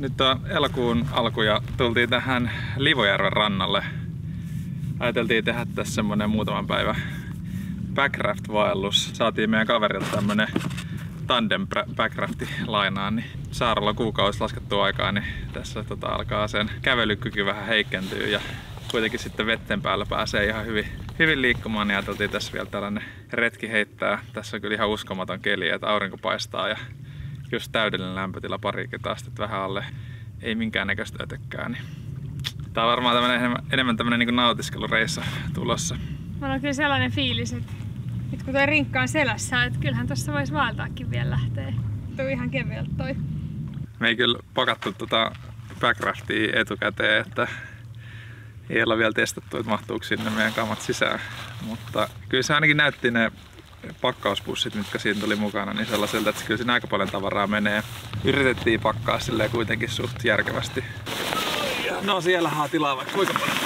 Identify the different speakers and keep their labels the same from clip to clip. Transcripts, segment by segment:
Speaker 1: Nyt on elokuun alku ja tultiin tähän Livojärven rannalle. Ajateltiin tehdä tässä semmonen muutaman päivän backraft-vaellus. Saatiin meidän kaverilta tämmönen tandem backrafti lainaan, niin Saaralla on kuukausi laskettu aikaa, niin tässä alkaa sen kävelykyky vähän heikentyä ja kuitenkin sitten vetten päällä pääsee ihan hyvin liikkumaan, niin ajateltiin tässä vielä tällainen retki heittää. Tässä on kyllä ihan uskomaton keli, että aurinko paistaa ja just täydellinen lämpötila, 30 astetta vähän alle, ei minkäännäköistä ötökkää. Niin tää on varmaan enemmän tämmönen niin kuin nautiskelureissa tulossa.
Speaker 2: Mulla on kyllä sellainen fiilis, että kun toi rinkka on selässä, että kyllähän tossa vois vaeltaakin vielä lähteä. Tuo ihan kevyeltä toi.
Speaker 1: Me ei kyllä pakattu backraftia etukäteen, että ei olla vielä testattu, että mahtuuko sinne meidän kamat sisään. Mutta kyllä se ainakin näytti ne pakkauspussit, mitkä siinä tuli mukana, niin sellaiselta, että kyllä siinä aika paljon tavaraa menee. Yritettiin pakkaa silleen kuitenkin suht järkevästi. No siellähän on tilaa vaikka kuinka paljon.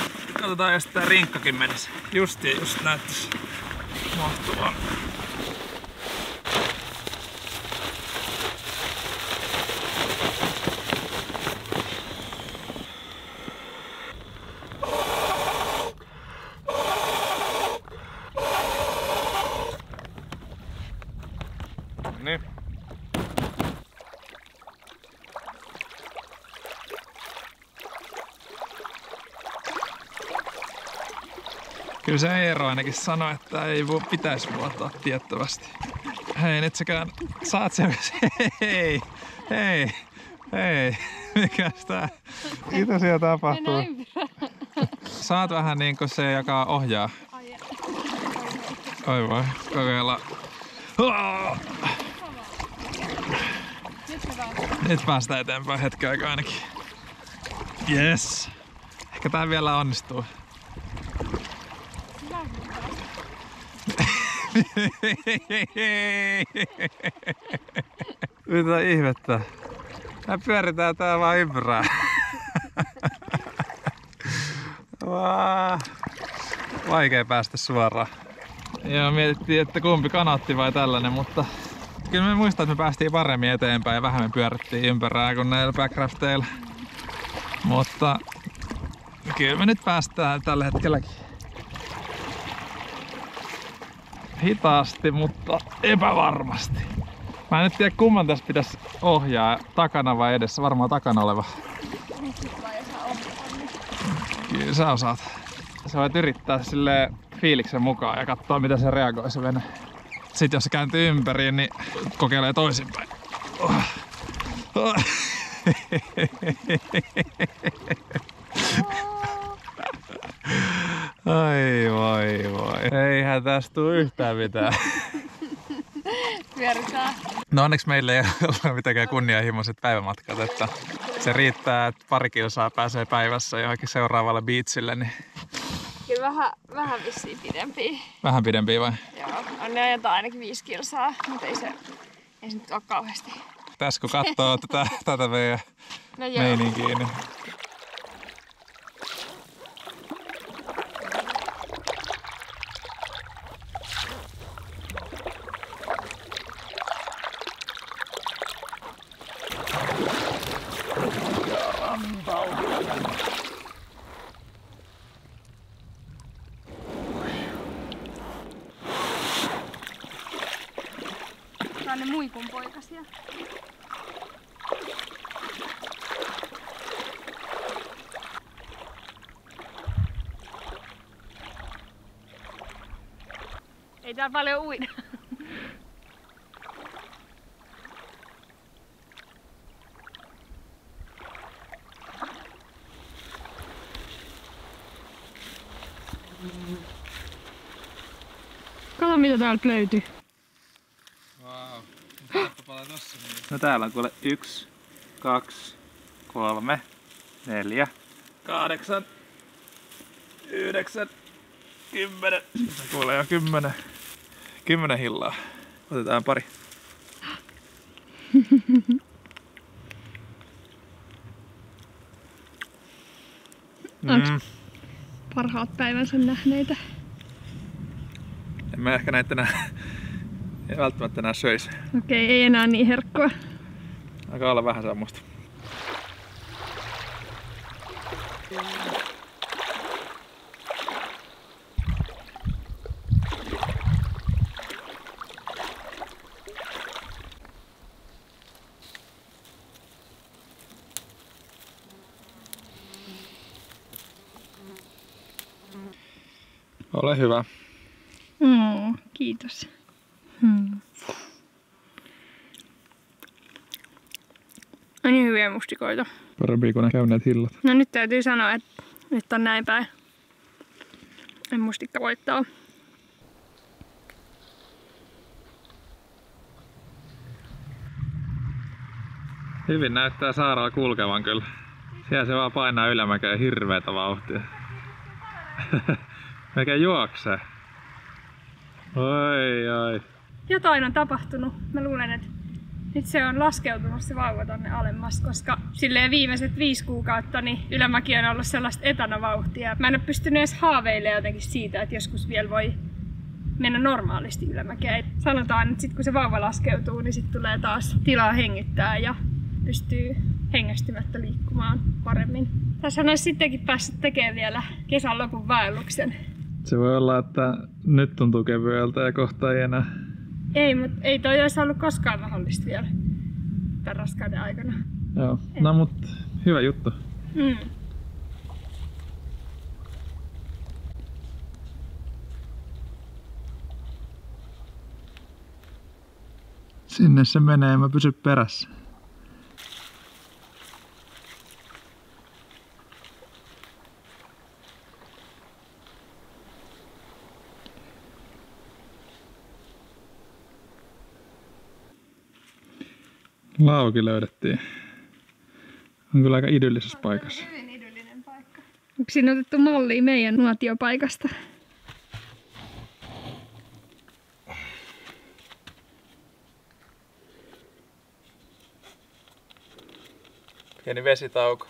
Speaker 1: Katsotaan, jos tää rinkkakin menisi. Just näyttäisi mahtuvan. Niin. Kyllä se Eero ainakin sanoi, että ei pitäisi vuotaa tiettävästi. Hei, nyt säkään saat sen. Hei. Mikäs tää? Mitä siellä tapahtuu? Saat vähän niinku se, joka ohjaa. Oi vai, kokeillaan. Nyt päästään eteenpäin hetken aikaa ainakin. Yes. Ehkä tää vielä onnistuu. Mitä ihmettä? Me pyöritään tää vaan ympyrää. Vaikea päästä suoraan. Ja mietittiin, että kumpi kanotti vai tällainen, mutta kyllä me muistan, että me päästiin paremmin eteenpäin ja vähemmän pyörittiin ympärää kuin näillä backrafteilla. Mutta kyllä me nyt päästään tällä hetkelläkin. Hitaasti, mutta epävarmasti. Mä en nyt tiedä kumman tässä pitäisi ohjaa, takana vai edessä, varmaan takana oleva. Kyllä sä osaat. Sä voit yrittää silleen fiiliksen mukaan ja katsoa miten se reagoi se vene. Sitten jos se kääntyy ympäri, niin kokeilee toisinpäin. Ai voi. Eihän tästä tuu yhtään mitään.
Speaker 2: Pyöritään.
Speaker 1: No onneksi meillä ei ole mitenkään kunnianhimoiset päivämatkat, että se riittää, että 2 kilsaa pääsee päivässä johonkin seuraavalle beachille. Niin...
Speaker 2: Kyllä vähän vissiin pidempiä.
Speaker 1: Vähän pidempiä vai?
Speaker 2: Joo, on ne ajetaan ainakin 5 kilsaa, mutta ei se nyt ole kauheasti.
Speaker 1: Tässä kun katsoo tätä meidän meininkiä, niin...
Speaker 2: Tää on ne muikun poikasia. Ei täällä paljon uida. Kato mitä täältä löytyy.
Speaker 1: Vau. No täällä on kuule 1, 2, 3, 4, 8, 9, 10. Kuule jo 10 hillaa. Otetaan pari.
Speaker 2: Parhaat päivänsä nähneitä.
Speaker 1: En mä ehkä näitä ei välttämättä enää söisi.
Speaker 2: Okei, ei enää niin herkkua.
Speaker 1: Alkaa olla vähän semmoista. Ole hyvä.
Speaker 2: Kiitos. On niin hyviä mustikoita.
Speaker 1: Parempi kuin ne käyneet hillat.
Speaker 2: No nyt täytyy sanoa, että nyt on näin päin. En mustikka voittaa.
Speaker 1: Hyvin näyttää Saaralla kulkevan kyllä. Siellä se vaan painaa ylämäkeen hirveetä vauhtia. Mikä juoksee. Oi.
Speaker 2: Jotain on tapahtunut. Mä luulen, että nyt se on laskeutunut se vauva tonne alemmas, koska silleen viimeiset 5 kuukautta niin ylämäki on ollut sellaista etanavauhtia. Mä en ole pystynyt edes haaveilemaan jotenkin siitä, että joskus vielä voi mennä normaalisti ylämäkeä. Sanotaan, että sit kun se vauva laskeutuu, niin sit tulee taas tilaa hengittää ja pystyy hengästymättä liikkumaan paremmin. Tässä olisi sittenkin päässyt tekemään vielä kesän lopun vaelluksen.
Speaker 1: Se voi olla, että nyt tuntuu kevyeltä ja kohta ei enää.
Speaker 2: Ei, mutta ei toi olisi ollut koskaan mahdollista vielä tämän raskauden aikana.
Speaker 1: Joo, no mut hyvä juttu. Sinne se menee, mä pysyn perässä. Lauki löydettiin. On kyllä aika idyllisessä paikassa.
Speaker 2: Hyvin idyllinen paikka. Onko siinä otettu mallia meidän nuotiopaikasta?
Speaker 1: Pieni vesitauko.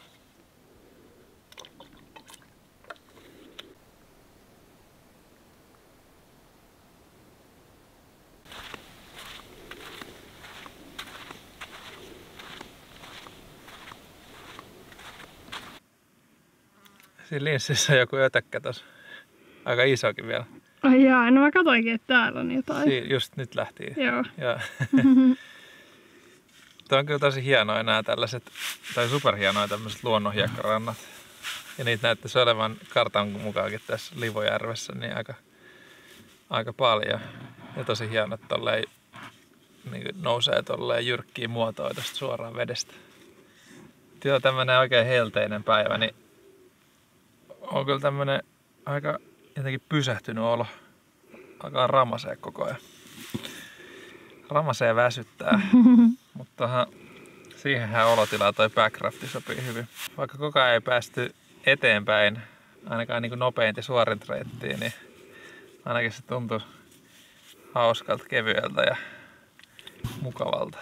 Speaker 1: Siinä linssissä on joku ötökkä tossa. Aika isokin vielä.
Speaker 2: Ai jaa, no mä katoinkin, että täällä on jotain.
Speaker 1: Just nyt lähti.
Speaker 2: Joo.
Speaker 1: Tuo on kyllä tosi hienoja nämä tällaiset, tai superhienoja tämmöiset luonnonhiekkarannat. Ja niitä näyttäisi olevan kartan mukaankin tässä Livojärvessä niin aika paljon. Ja tosi hienot tolleen, niin nousee tolleen jyrkkiin muotoon tästä suoraan vedestä. Joo, tämmönen oikein helteinen päivä, niin on kyllä tämmönen aika jotenkin pysähtynyt olo. Alkaa ramasee koko ajan. Ramasee väsyttää, mutta siihenhän olotilaa toi backrafti sopii hyvin. Vaikka koko ajan ei päästy eteenpäin, ainakaan niin kuin nopeinti suorin reittiin, niin ainakin se tuntui hauskalta, kevyeltä ja mukavalta.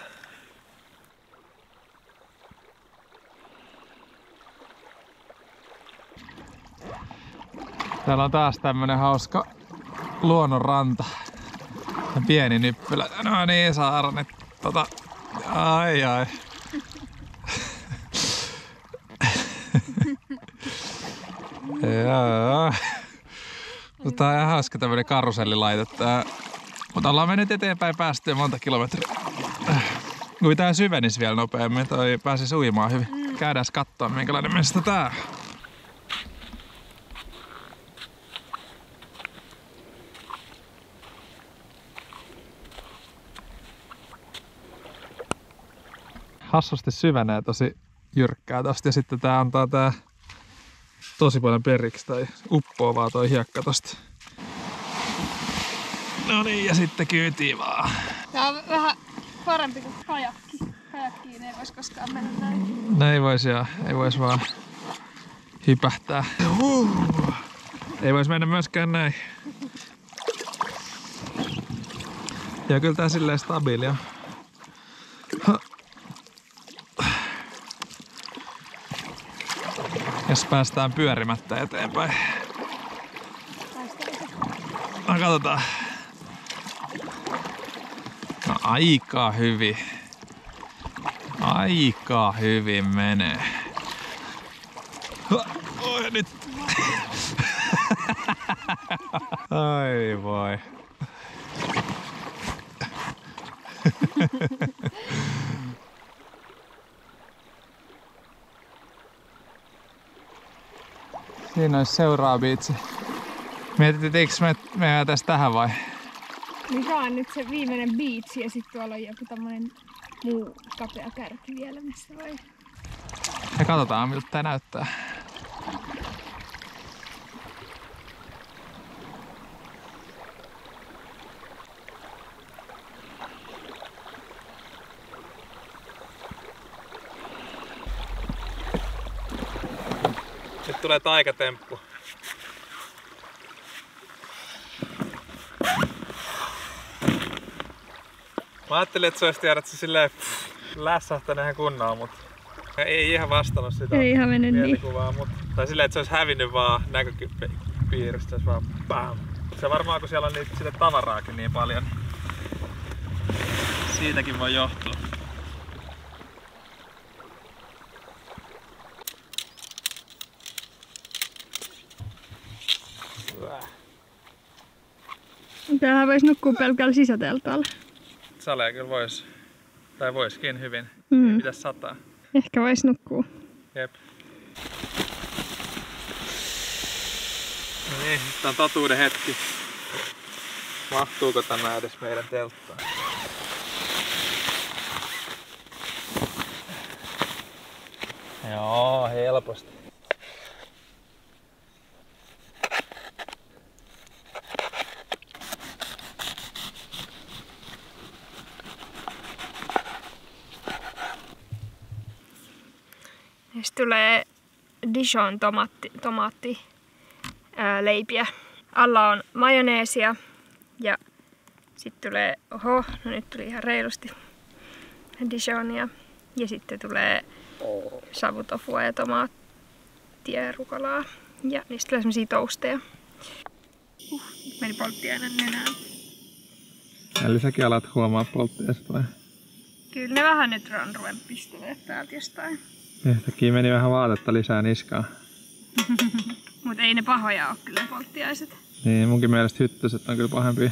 Speaker 1: Täällä on taas tämmönen hauska luonnonranta. Ja pieni nyppylä. No niin, Saara nyt ai. Joo. Tää on ihan hauska tämmönen karusellilaite. Mutta ollaan mennyt eteenpäin päästy jo monta kilometriä. Kui tää syvenisi vielä nopeammin, toi pääsisi uimaan hyvin. Käydään katsoa minkälainen mestä tää on. Hassusti syvenee tosi jyrkkää tosta ja sitten tää antaa tää tosi paljon periksi tai uppoo vaan toi hiekka tosta. No niin, ja sitten kyytiin vaan.
Speaker 2: Tää on vähän parempi kuin kajakki. Kajakkiin ei vois koskaan mennä näin.
Speaker 1: No ei vois ei vois vaan hypähtää. Ei vois mennä myöskään näin. Ja kyllä tää silleen stabiilia. Jos päästään pyörimättä eteenpäin. No katsotaan. No aika hyvin. Aika hyvin menee. Ai voi. Siinä olisi seuraava biitsi. Mietittiinkö me jäätäis tähän vai?
Speaker 2: Niin tää on nyt se viimeinen biitsi ja sit tuolla on joku tämmönen muu kapea kärki vielä, missä voi...
Speaker 1: Ja katsotaan miltä tää näyttää. Nyt tulee taikatemppu. Mä ajattelin, että se olisi tiedät se silleen lässähtäneen ihan kunnolla, mutta ei ihan vastannut sitä
Speaker 2: ei ihan mennyt
Speaker 1: mielikuvaa. Niin. Tai silleen, että se olisi hävinnyt vaan näköpiiristä, se olisi vaan BAM! Se varmaan kun siellä on sitä tavaraakin niin paljon, siitäkin voi johtua.
Speaker 2: Täällähän vois nukkua pelkällä sisäteltalla.
Speaker 1: Salee kyllä vois. Tai voiskin hyvin. Pitäis sataa.
Speaker 2: Ehkä vois nukkua.
Speaker 1: Jep. No niin, tää on totuuden hetki. Mahtuuko tämä edes meidän telttaan? Joo, helposti.
Speaker 2: Sitten tulee Dijon tomaattileipiä. Alla on majoneesia ja sitten tulee, oho, no nyt tuli ihan reilusti Dijonia. Ja sitten tulee savutofua ja tomaattia ja rukolaa. Ja niistä tulee semmosia tousteja. Meni polttiainen nenään.
Speaker 1: Eli säkin alat huomaa polttiaista vai?
Speaker 2: Kyllä ne vähän nyt on ruvennut pistelee täältä jostain.
Speaker 1: Yhtäkkiä meni vähän vaatetta lisää niskaan.
Speaker 2: Mut ei ne pahoja oo kyllä polttiaiset.
Speaker 1: Niin, munkin mielestä hyttyset on kyllä pahempia.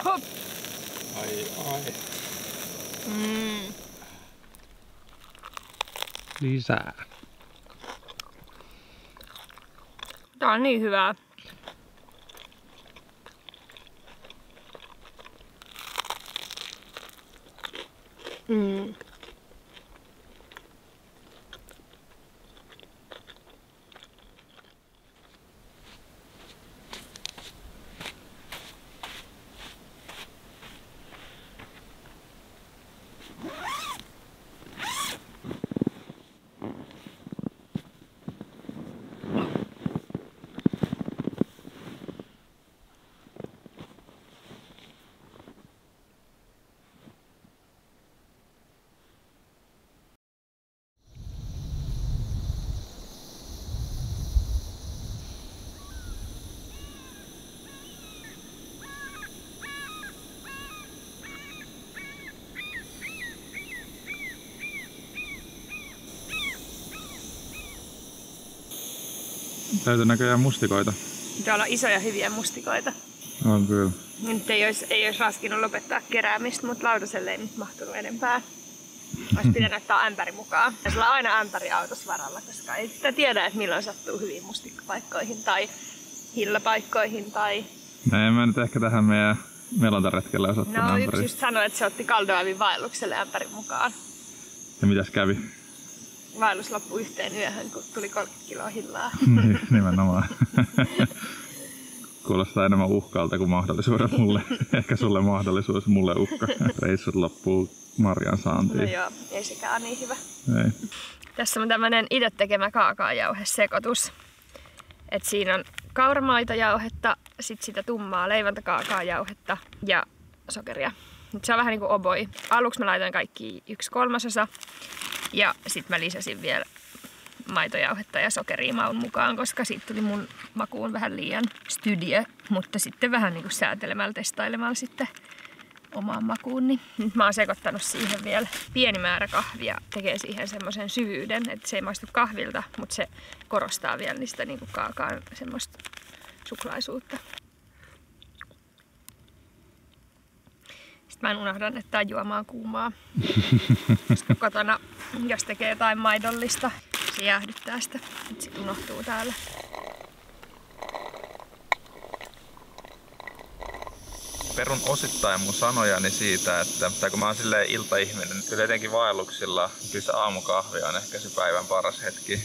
Speaker 2: Hop!
Speaker 1: Ai. Lisää.
Speaker 2: Tää on niin hyvää.
Speaker 1: Täytyy näköjään mustikoita.
Speaker 2: Täällä on isoja hyviä mustikoita.
Speaker 1: On kyllä.
Speaker 2: Nyt ei olisi raskinut lopettaa keräämistä, mutta lautaselle ei nyt mahtunut enempää. Olisi pitänyt ottaa ämpäri mukaan. Ja sulla on aina ämpäri autossa varalla, koska ei sitä tiedä, että milloin sattuu hyviin mustikkapaikkoihin tai hillapaikkoihin tai...
Speaker 1: No en mä nyt ehkä tähän meidän melontaretkellä olisi ottanut ämpäri.
Speaker 2: Yksi just sanoi, että se otti Kaldoavin vaellukselle ämpärin mukaan.
Speaker 1: Ja mitäs kävi?
Speaker 2: Vaellus loppui yhteen yöhön, kun tuli 30 kiloa hillaa.
Speaker 1: Nimenomaan. Kuulostaa enemmän uhkalta kuin mahdollisuudet mulle. Ehkä sulle mahdollisuus, mulle uhka. Reissut loppuu marjan saantiin.
Speaker 2: No joo, ei sekään niin hyvä.
Speaker 1: Ei.
Speaker 2: Tässä on tämmönen itse tekemä kaakaojauhesekoitus. Et siinä on kauramaitojauhetta, sit sitä tummaa leivonta-kaakaojauhetta ja sokeria. Nyt se on vähän niinku oboi. Aluksi mä laitoin kaikki 1/3 ja sit mä lisäsin vielä maitojauhetta ja sokeria maun mukaan, koska siitä tuli mun makuun vähän liian stydiö, mutta sitten vähän niinku säätelemällä, testailemalla sitten omaan makuun. Niin nyt mä oon sekoittanut siihen vielä pieni määrä kahvia. Tekee siihen semmoisen syvyyden, että se ei maistu kahvilta, mutta se korostaa vielä niistä niinku kaakaan semmoista suklaisuutta. Sitten mä en unohdan, että tää juoma on kuumaa. Koska kotona, jos tekee jotain maidollista, se jäähdyttää sitä. Nyt sit unohtuu täällä.
Speaker 1: Perun osittain mun sanojani siitä, että kun mä oon silleen iltaihminen, kyllä etenkin vaelluksilla, kyllä se aamukahvi on ehkä se päivän paras hetki.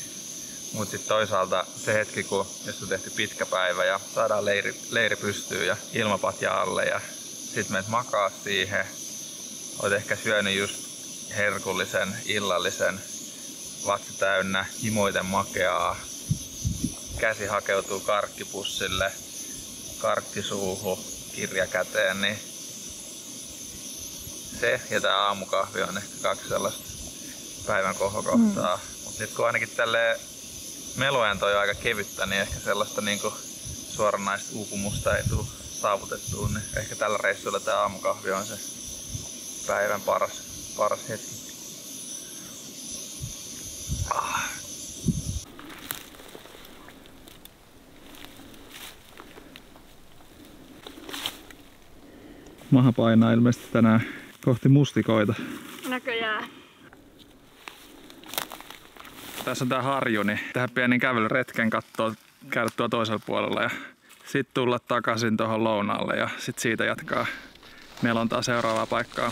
Speaker 1: Mut sit toisaalta se hetki, kun jos on tehty pitkä päivä ja saadaan leiri pystyyn ja ilmapatja alle ja sit menet makaa siihen, oot ehkä syönyt just herkullisen, illallisen, vatsa täynnä, himoiten makeaa, käsi hakeutuu karkkipussille, karkki suuhun, kirja käteen, niin se ja tää aamukahvi on ehkä kaksi sellaista päivän kohokohtaa. Mut nyt kun ainakin tälleen melojen toi aika kevyttä, niin ehkä sellaista niinku suoranaista uupumusta ei tule saavutettua, niin ehkä tällä reissulla tää aamukahvi on se päivän paras hetki. Maha painaa ilmeisesti tänään kohti mustikoita.
Speaker 2: Näköjään.
Speaker 1: Tässä on tää harju, niin tähän pienen kävelyretken kattoo, käydä tuolla toisella puolella ja sitten tulla takaisin tuohon lounaalle ja sitten siitä jatkaa melontaa seuraavaa paikkaa.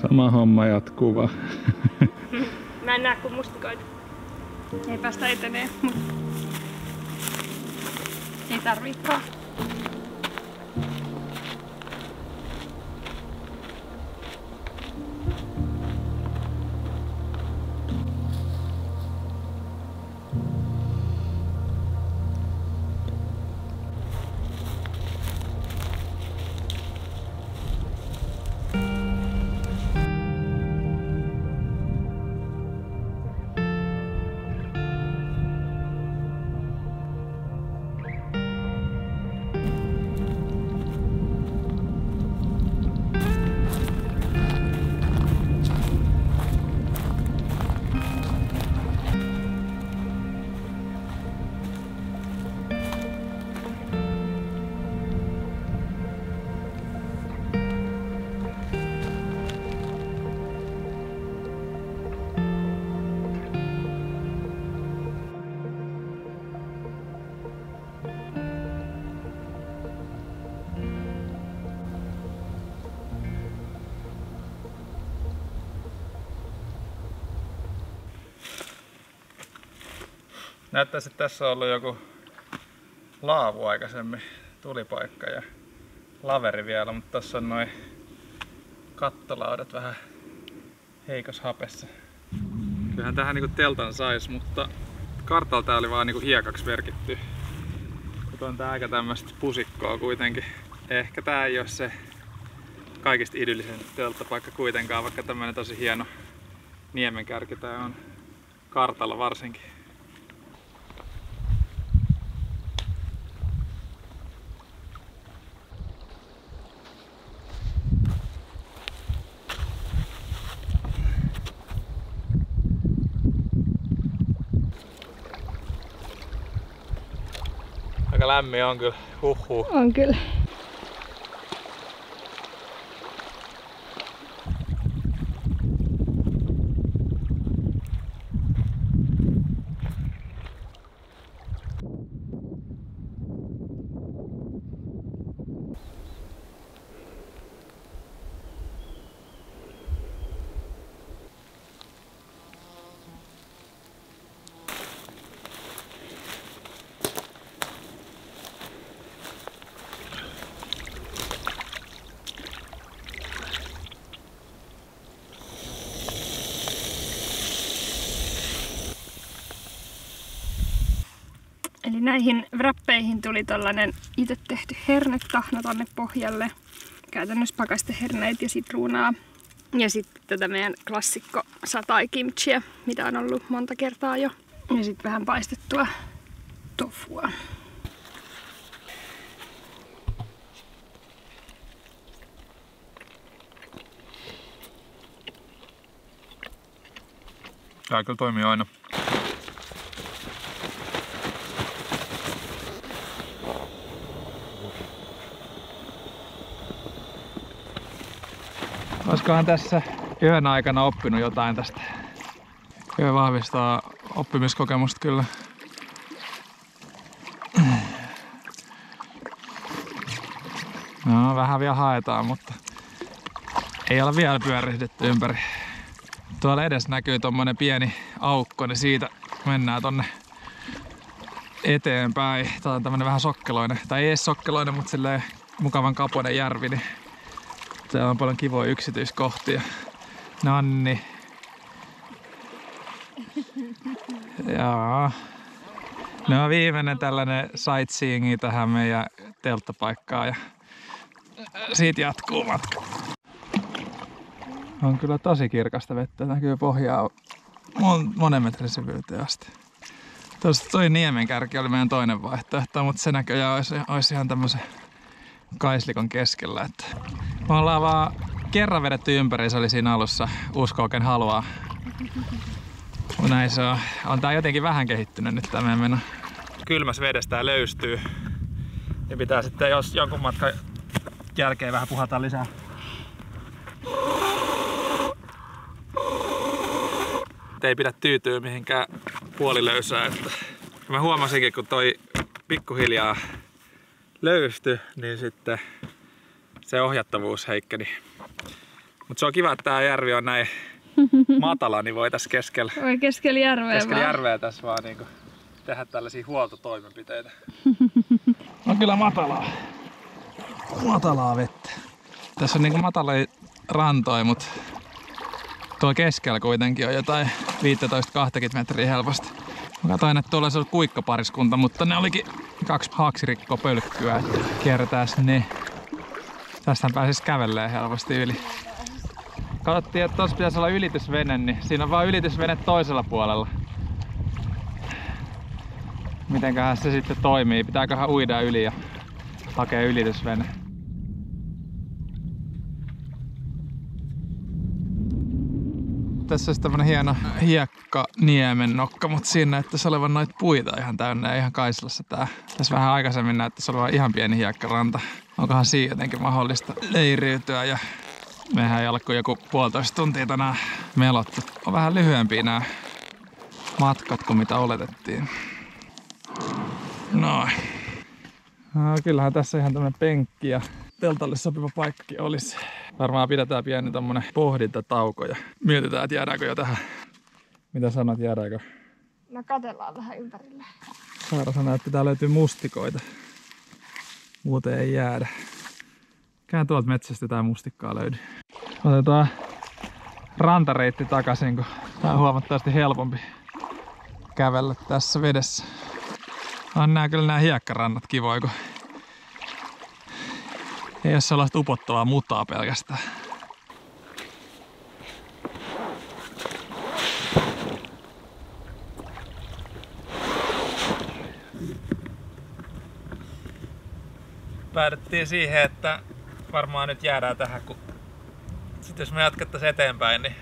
Speaker 1: Sama homma jatkuu vaan.
Speaker 2: Mä en näe kuin mustikoita. Ei päästä etenee, mutta ei tarviikaan.
Speaker 1: Näyttäisi, että tässä on ollut joku laavu aikaisemmin, tulipaikka ja laveri vielä, mutta tässä on noin kattolaudat vähän heikossa hapessa. Kyllähän tähän niinku teltan sais, mutta kartalla tää oli vaan niinku hiekaksi merkitty. Mutta on tää aika tämmöstä pusikkoa kuitenkin. Ehkä tää ei oo se kaikista idyllisin telttapaikka kuitenkaan, vaikka tämmönen tosi hieno niemenkärki tää on kartalla varsinkin. Aika lämmin on kyllä, huhhuh.
Speaker 2: On kyllä. Eli näihin wrappeihin tuli tollanen itse tehty hernetahna tonne pohjalle. Käytännössä pakasteherneitä ja sitruunaa. Ja sitten tätä meidän klassikko satai kimchiä, mitä on ollut monta kertaa jo. Ja sitten vähän paistettua tofua.
Speaker 1: Tää kyllä toimii aina. Olisikohan tässä yön aikana oppinut jotain tästä? Yö vahvistaa oppimiskokemusta kyllä. No, vähän vielä haetaan, mutta ei olla vielä pyörihdetty ympäri. Tuolla edessä näkyy tommonen pieni aukko, niin siitä mennään tonne eteenpäin. Tää on tämmönen vähän sokkeloinen, tai ei edes sokkeloinen, mutta silleen mukavan kapoinen järvi, niin täällä on paljon kivoja yksityiskohtia. Nonni. Joo. No viimeinen tällainen sightseeingi tähän meidän telttapaikkaan ja siitä jatkuu matka. On kyllä tosi kirkasta vettä, näkyy pohjaa monen metrin syvyyteen asti. Tuosta toi niemenkärki oli meidän toinen vaihtoehto, mutta se näköjään olisi ihan tämmöisen kaislikon keskellä. Että me ollaan vaan kerran vedetty ympäri, se oli siinä alussa, usko oikein haluaa. Näin se on. On tää jotenkin vähän kehittynyt nyt tää meidän meno. Kylmässä vedessä tää löystyy. Ja pitää sitten jos jonkun matkan jälkeen vähän puhata lisää. Ei pidä tyytyä mihinkään puolilöysää. Että mä huomasinkin, kun toi pikkuhiljaa löystyi, niin sitten se ohjattavuus heikkeni. Mutta se on kiva, että tää järvi on näin matala, niin voi tässä keskellä järveä tässä vaan niinku tehdä tällaisia huoltotoimenpiteitä. On kyllä matalaa vettä. Tässä on niinku mataloja rantoja, mutta tuolla keskellä kuitenkin on jotain 15-20 metriä helposti. Mä katsoin, että tuolla olisi ollut kuikkapariskunta, mutta ne olikin 2 haaksirikkopölkkyä, että kierretääs ne. Tästähän pääsis kävelemään helposti yli. Katsottiin, että tuossa pitäisi olla ylitysvene, niin siinä on vaan ylitysvene toisella puolella. Mitenköhän se sitten toimii? Pitääköhän uida yli ja hakea ylitysvene? Tässä olisi tämmönen hieno hiekkaniemen-nokka, mutta siinä näyttäisi olevan noita puita ihan täynnä ja ihan kaislassa tää. Tässä vähän aikaisemmin näyttäisi olevan ihan pieni hiekkaranta. Onkohan siinä jotenkin mahdollista leiriytyä ja mehän ei ole kuin joku 1,5 tuntia tänään melottu. On vähän lyhyempiä nämä matkat kuin mitä oletettiin. Noin. No, kyllähän tässä ihan tämmönen penkki ja teltalle sopiva paikkakin olisi. Varmaan pidetään pieni tommonen pohdintatauko ja mietitään, että jäädäänkö jo tähän. Mitä sanot, jäädäänkö?
Speaker 2: No katellaan vähän ympärille.
Speaker 1: Saara sanoo, että pitää löytyä mustikoita. Muuten ei jäädä. Kään tuolta metsästä jotain mustikkaa löydy. Otetaan rantareitti takaisin, kun tää on huomattavasti helpompi kävellä tässä vedessä. On kyllä nämä hiekkarannat kivoja, kun ei ole sellaista upottavaa mutaa pelkästään. Päädyttiin siihen, että varmaan nyt jäädään tähän, kun sitten jos me jatkettaisiin eteenpäin, niin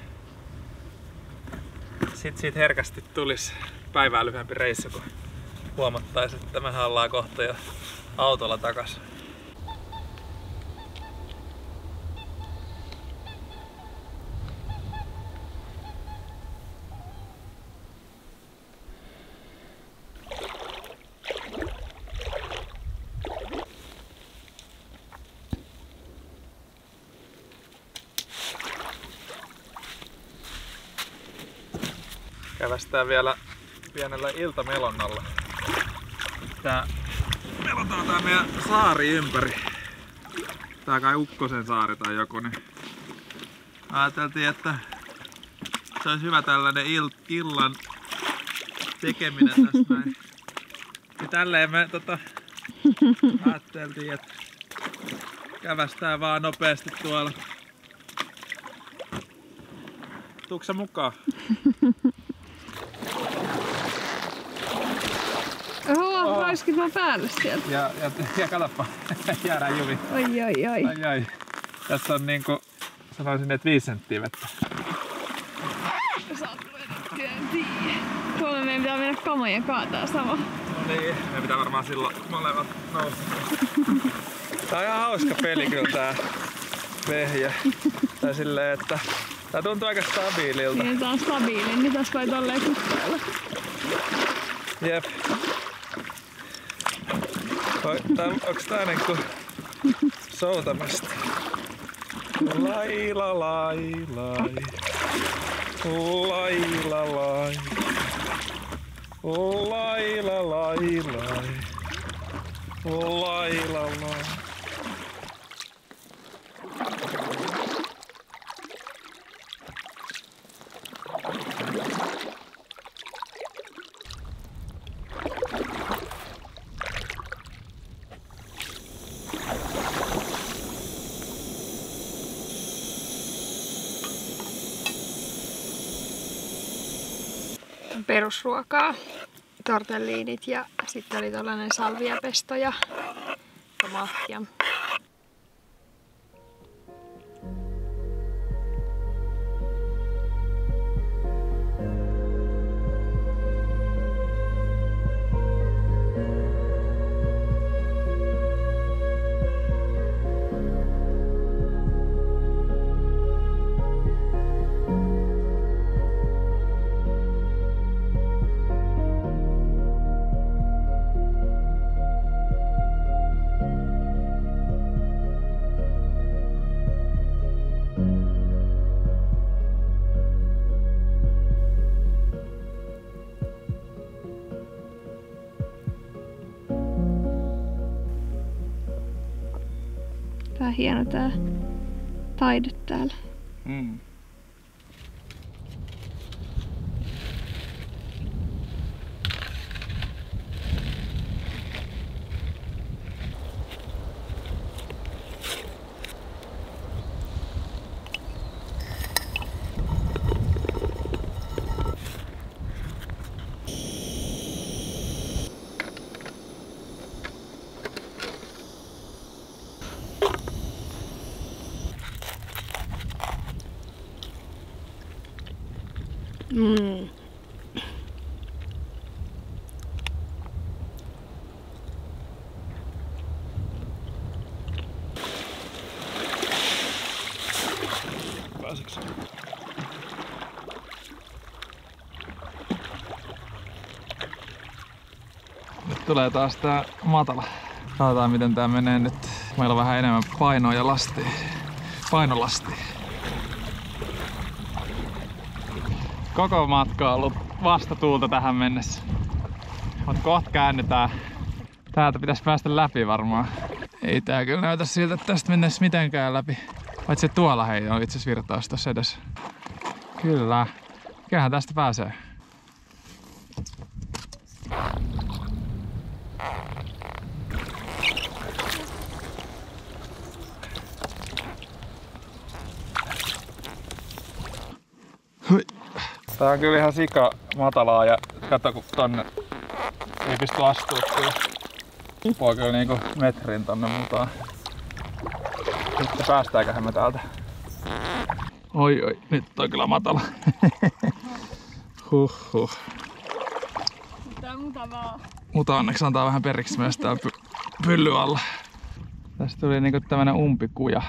Speaker 1: sit siitä herkästi tulisi päivää lyhyempi reissu, kun huomattaisiin, että mehän ollaan kohta jo autolla takas. Kävästään vielä pienellä iltamelonnalla. Melotaan tää meidän saari ympäri. Tää kai Ukkosen saari tai joku, niin ajateltiin, että se olisi hyvä tällainen illan tekeminen tästä näin Ja tälleen me ajatteltiin, että kävästään vaan nopeasti tuolla. Tuutko sä mukaan?
Speaker 2: Oho, laiskit vaan päälle sieltä.
Speaker 1: Ja katsoppa, jäädään jumiin.
Speaker 2: Ai.
Speaker 1: Tässä on niinku, sanoisin, että 5 senttiä vettä.
Speaker 2: Tuolla meidän pitää mennä kamoja kaataa sama.
Speaker 1: No niin, me pitää varmaan silloin molemmat nousta. Tää on ihan hauska peli kyllä tää vehje. Tai silleen, että tää tuntuu aika stabiililta.
Speaker 2: Niin tää on stabiili, niin tässä voi tolleen kukkailla.
Speaker 1: Jep. Onks tää niinku soutamista? Lai.
Speaker 2: Perusruokaa, tortelliinit ja sitten oli tollanen salviapesto ja tomaattia. Tää on hieno tää taide täällä.
Speaker 1: Mm.
Speaker 2: Mm.
Speaker 1: Pääsitkö? Nyt tulee taas tää matala. Katsotaan miten tää menee nyt. Meillä on vähän enemmän painoa ja lastia. Painolastia. Koko matka on ollut vastatuulta tähän mennessä. Mut kohta käännytään. Täältä pitäisi päästä läpi varmaan. Ei tää kyllä näytä siltä, että tästä mennessä mitenkään läpi. Paitsi tuolla hei on itse asiassa virtaus tossa edessä. Kyllä. Kyllähän tästä pääsee. Hui. Tää on kyllä ihan sika matalaa ja kato kun tonne ei pysty astua kyllä. Voi kyllä niinku metrin tonne mutaan. Sitten päästääköhän me täältä? Oi, nyt on kyllä matala. Huhhuh.
Speaker 2: Tää on mukavaa.
Speaker 1: Mutta onneksi antaa vähän periksi myös täällä pylly alla. Tästä tuli niinku tämmönen umpikuja.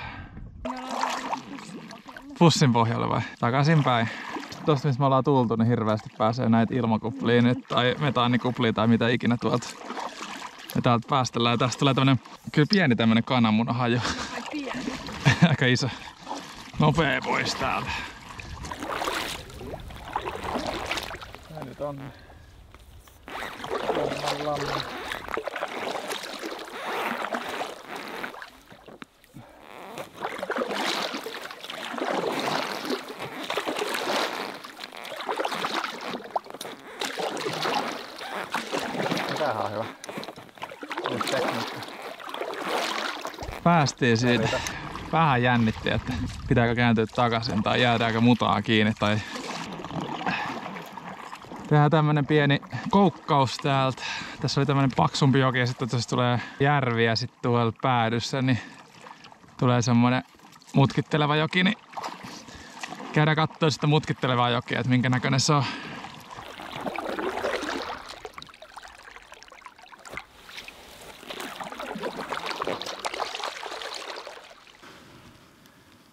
Speaker 1: Pussin pohjalle vai? Takaisinpäin. Tosta missä me ollaan tultu, niin hirveästi pääsee näitä ilmakuplia nyt tai metaanikuplia tai mitä ikinä tuolta. Me täältä päästellään ja tästä tulee tämmönen, kyllä pieni tämmönen kananmunahaju.
Speaker 2: Ai pieni.
Speaker 1: Aika iso. Nopee pois täältä. Tää nyt on. Tämähän on hyvä. päästiin siitä. Vähän jännitti, että pitääkö kääntyä takaisin tai jäädäänkö mutaa kiinni tai tehdään tämmönen pieni koukkaus täältä. Tässä oli tämmönen paksumpi joki ja sitten tuossa tulee järvi ja sitten tuolla päädyssä niin tulee semmonen mutkitteleva joki, niin käydään kattoo sitä mutkittelevaa jokea, että minkä näköinen se on.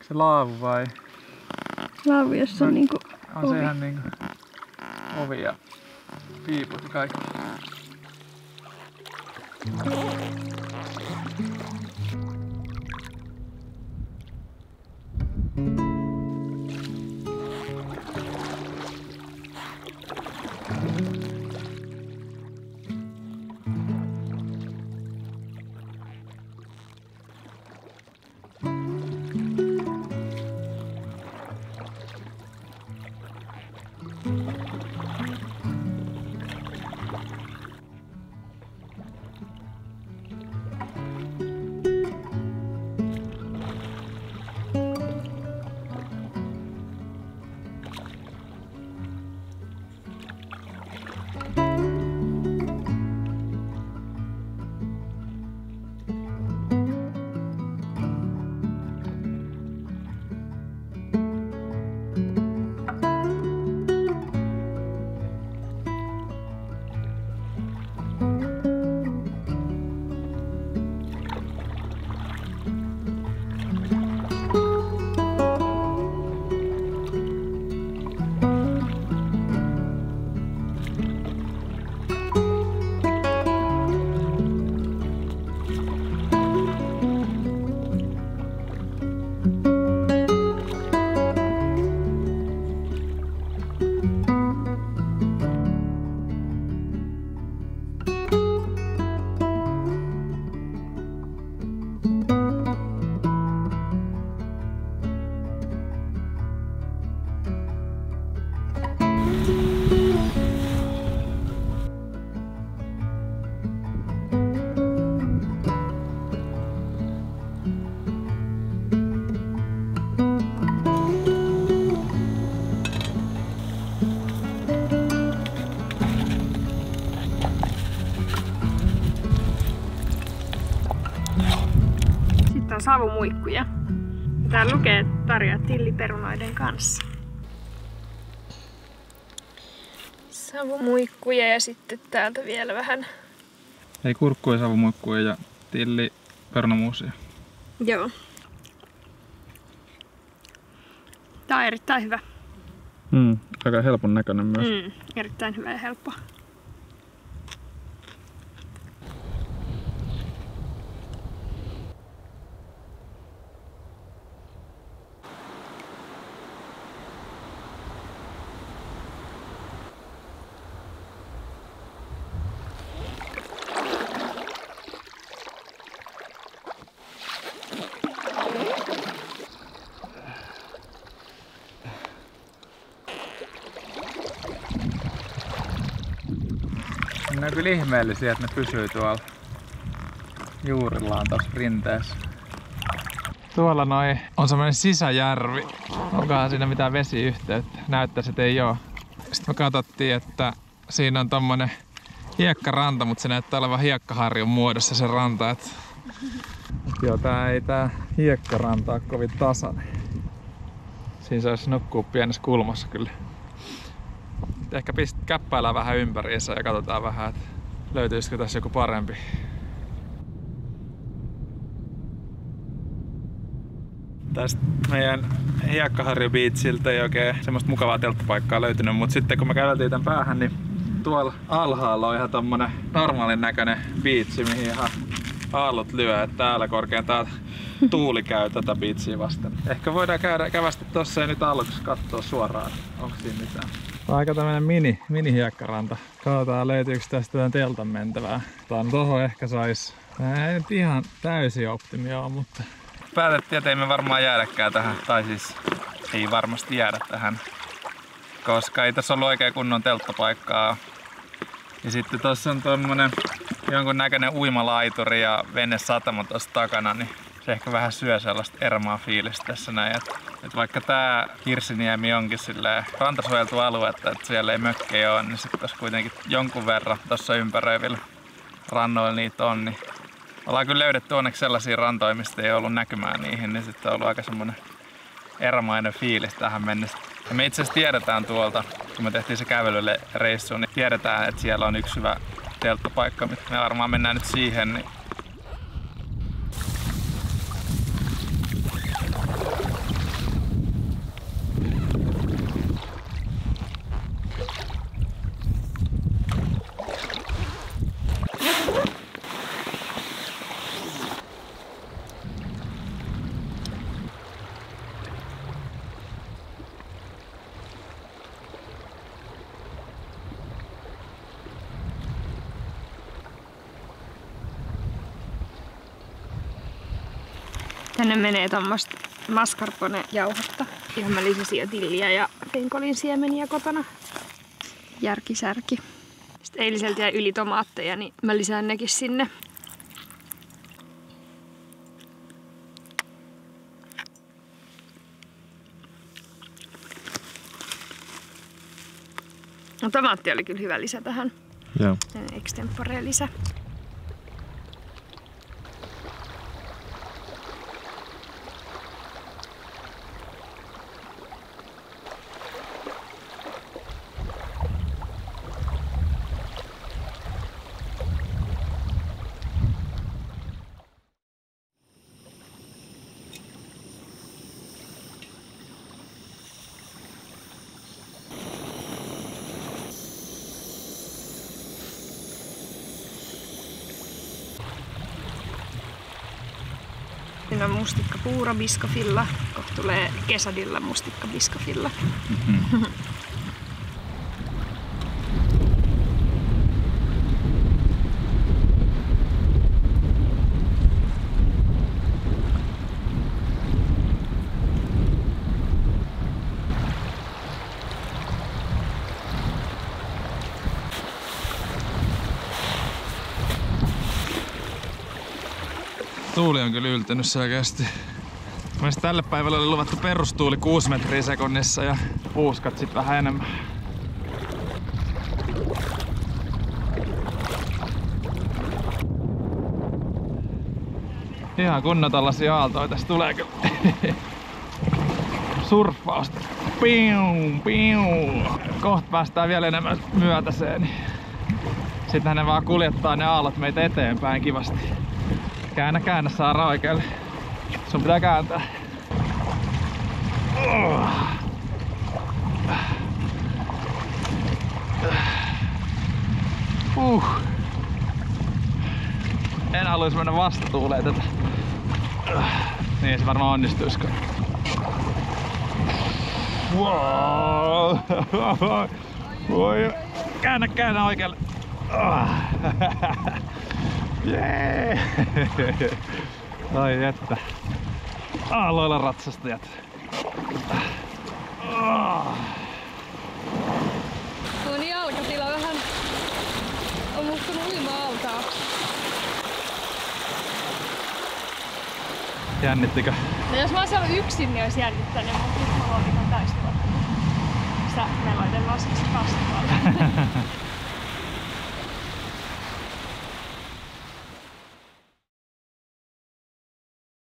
Speaker 1: Se laavu vai?
Speaker 2: Laavu, jossa on niinku
Speaker 1: on
Speaker 2: ovi.
Speaker 1: Se ihan niinku ovi ja piiput ja kaikki.
Speaker 2: On savumuikkuja. Täällä lukee, että tarjoaa tilliperunoiden kanssa. Savumuikkuja ja sitten täältä vielä vähän.
Speaker 1: Ei kurkkuja, savumuikkuja ja tilliperunamuusia.
Speaker 2: Joo. Tää on erittäin hyvä.
Speaker 1: Aika helpon näköinen myös.
Speaker 2: Erittäin hyvä ja helppo.
Speaker 1: Ne on kyllä ihmeellisiä, että ne pysyy tuolla juurillaan tuossa rinteessä. Tuolla noi on semmonen sisäjärvi. Onkohan siinä mitään vesiyhteyttä? Näyttäisi, että ei oo. Sitten me katsottiin, että siinä on tommonen hiekkaranta, mutta se näyttää olevan hiekkaharjun muodossa se ranta. Joo, tää hiekkaranta on kovin tasainen. Siinä saisi nukkua pienessä kulmassa kyllä. Ehkä käppäillään vähän ympäriinsä ja katsotaan vähän, että löytyisikö tässä joku parempi. Tästä meidän Hiekkaharju-biitsiltä ei oikein semmoista mukavaa telttapaikkaa löytynyt, mutta sitten kun me käveltiin tän päähän, niin tuolla alhaalla on ihan tommonen normaalin näköinen biitsi, mihin ihan aallot lyö, että täällä korkeintaan tuuli käy tätä biitsiä vasten. Ehkä voidaan kävästä tossa ja nyt aluksi katsoa suoraan, onko siinä mitään. Tää on aika tämmönen mini hiekkaranta. Katsotaan löytyykö tästä tämän teltan mentävää. Tohon ehkä sais, ei nyt ihan täysin optimi oo, mutta päätettiin, että ei me varmaan jäädäkään tähän, tai siis ei varmasti jäädä tähän, koska ei tässä ollut oikein kunnon telttapaikkaa. Ja sitten tossa on tommonen jonkun näköinen uimalaituri ja venesatama tossa takana, niin se ehkä vähän syö sellaista Ermaa fiilistä tässä näin. Et vaikka tää Hirsiniemi onkin silleen rantasuojeltu alue, että siellä ei mökkejä ole, niin sitten tässä kuitenkin jonkun verran tuossa ympäröivillä rannoilla niitä on. Niin ollaan kyllä löydetty onneksi sellaisia rantoja, mistä ei ollut näkymään niihin, niin sitten on ollut aika semmonen ermainen fiilis tähän mennessä. Ja me itse asiassa tiedetään tuolta, kun me tehtiin se kävelylle reissu, niin tiedetään, että siellä on yksi hyvä telttapaikka. Me varmaan mennään nyt siihen. Niin
Speaker 2: tänne menee tommoista mascarpone-jauhetta, johon mä lisäsin jo tilliä ja penkolin siemeniä kotona. Järkisärki. Sitten eiliseltä jäi yli tomaatteja, niin mä lisään nekin sinne. No, tomaatti oli kyllä hyvä lisä tähän.
Speaker 1: Joo.
Speaker 2: Extempore lisä. Siinä on mustikka puuro biskofilla. Kohta tulee kesadilla mustikka biskofilla.
Speaker 1: Tuuli on kyllä yltynyt selkeästi. Mielestäni tälle päivälle oli luvattu perustuuli 6 metriä sekunnissa ja puuskat sit vähän enemmän. Ihan kunnon tällaisia aaltoja tässä tulee kyllä. Surffausta. Piu, piu. Kohta päästään vielä enemmän myötäseen. Sitten ne vaan kuljettaa ne aallot meitä eteenpäin kivasti. Käännä Saara oikealle. Sun pitää kääntää. En haluaisi mennä vastatuuleen tätä. Niin se varmaan onnistuisiko. Wow. Voi. Käännä oikealle. Jee! Ai että. Aalloilla ratsastajat.
Speaker 2: Tuo niin jalkatila vähän on muuttunut uima-altaaksi.
Speaker 1: Jännittikö?
Speaker 2: No jos mä olisin ollut yksin, niin olisi jännittänyt, mutta nyt mä luotin täysin. Sä me laitellaan siksi kasvaa.